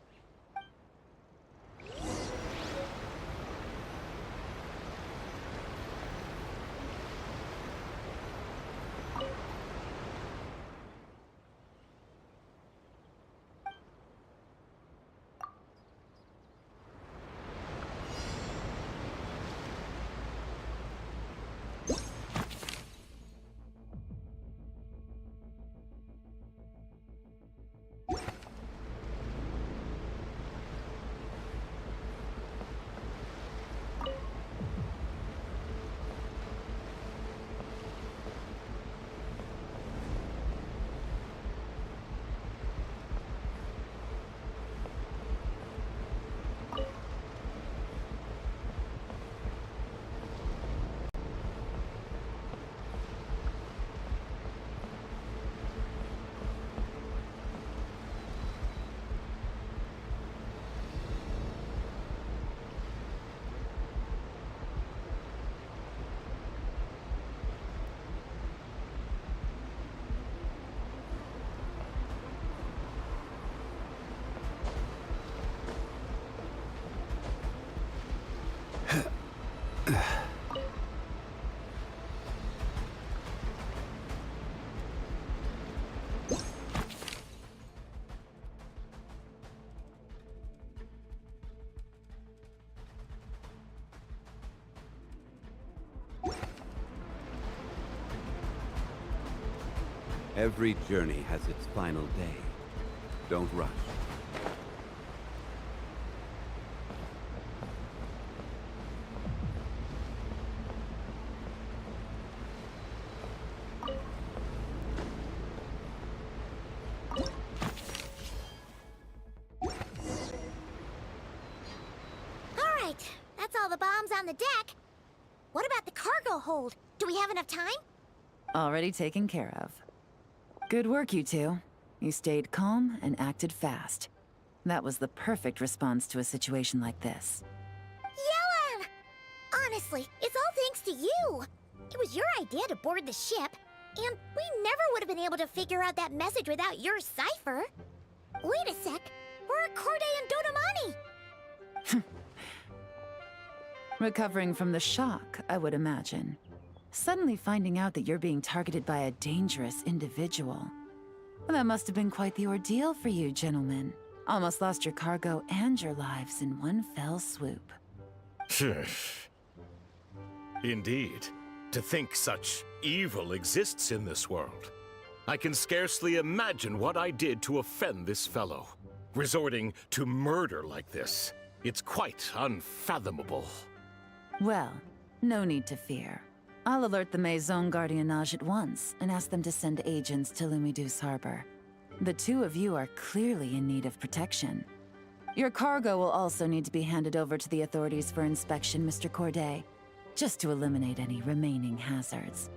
Every journey has its final day. Don't rush. all the bombs on the deck. What about the cargo hold? Do we have enough time? Already taken care of. Good work, you two. You stayed calm and acted fast. That was the perfect response to a situation like this. Yelan! Honestly, it's all thanks to you. It was your idea to board the ship, and we never would have been able to figure out that message without your cipher. Wait a sec. Where are Corday and Dodamani? Recovering from the shock, I would imagine. Suddenly finding out that you're being targeted by a dangerous individual. That must have been quite the ordeal for you, gentlemen. Almost lost your cargo and your lives in one fell swoop. Indeed. To think such evil exists in this world. I can scarcely imagine what I did to offend this fellow. Resorting to murder like this. It's quite unfathomable. Well, no need to fear. I'll alert the Maison Gardiennage at once and ask them to send agents to Lumidus Harbor. The two of you are clearly in need of protection. Your cargo will also need to be handed over to the authorities for inspection, Mr. Corday, just to eliminate any remaining hazards.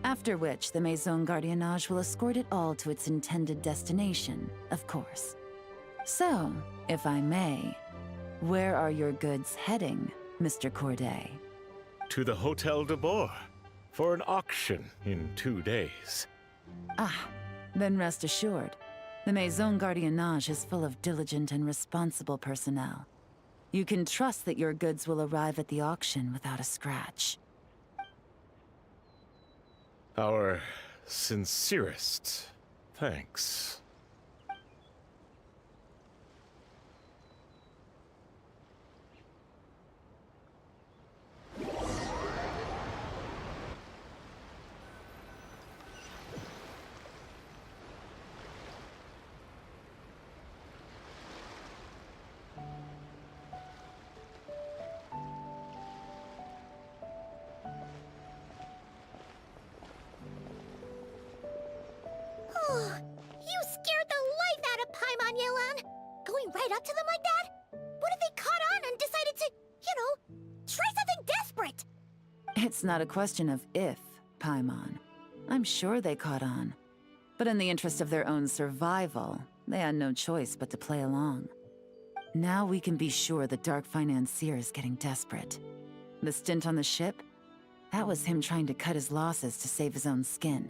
After which, the Maison Gardiennage will escort it all to its intended destination, of course. So, if I may, where are your goods heading, Mr. Corday? To the Hotel de Boer for an auction in 2 days. Ah, then rest assured, the Maison Gardiennage is full of diligent and responsible personnel. You can trust that your goods will arrive at the auction without a scratch. Our sincerest thanks. You scared the life out of Paimon, Yelan! Going right up to them like that? What if they caught on and decided to, try something desperate? It's not a question of if, Paimon. I'm sure they caught on. But in the interest of their own survival, they had no choice but to play along. Now we can be sure the Dark Financier is getting desperate. The stint on the ship? That was him trying to cut his losses to save his own skin.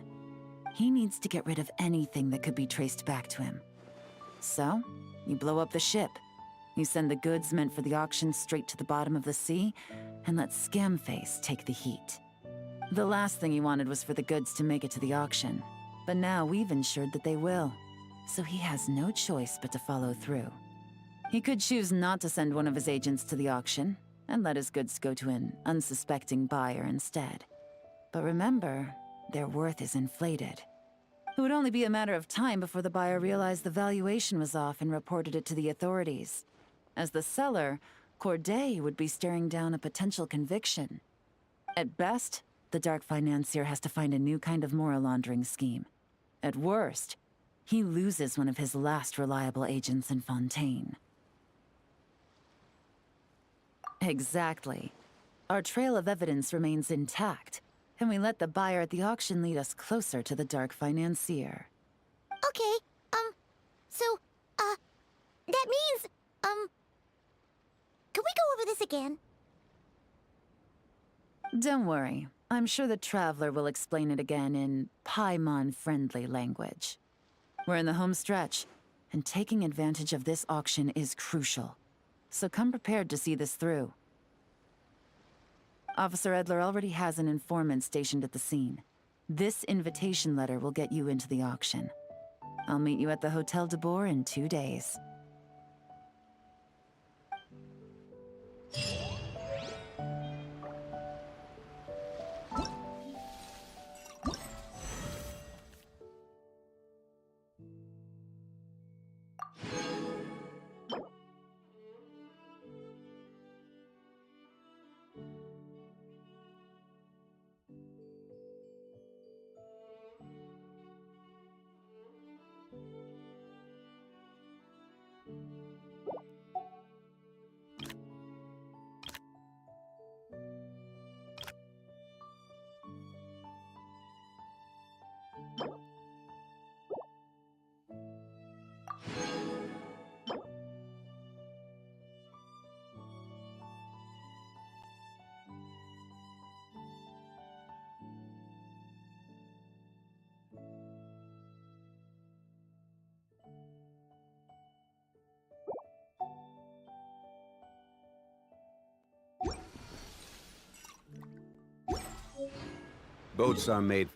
He needs to get rid of anything that could be traced back to him. So, you blow up the ship. You send the goods meant for the auction straight to the bottom of the sea, and let Scamface take the heat. The last thing he wanted was for the goods to make it to the auction, but now we've ensured that they will, so he has no choice but to follow through. He could choose not to send one of his agents to the auction, and let his goods go to an unsuspecting buyer instead. But remember, their worth is inflated. It would only be a matter of time before the buyer realized the valuation was off and reported it to the authorities. As the seller, Corday would be staring down a potential conviction. At best, the Dark Financier has to find a new kind of moral laundering scheme. At worst, he loses one of his last reliable agents in Fontaine. Exactly. Our trail of evidence remains intact, and we let the buyer at the auction lead us closer to the Dark Financier. Okay, that means, can we go over this again? Don't worry. I'm sure the Traveler will explain it again in Paimon-friendly language. We're in the home stretch, and taking advantage of this auction is crucial. So come prepared to see this through. Officer Edler already has an informant stationed at the scene. This invitation letter will get you into the auction. I'll meet you at the Hotel de Boer in 2 days. Boats are made.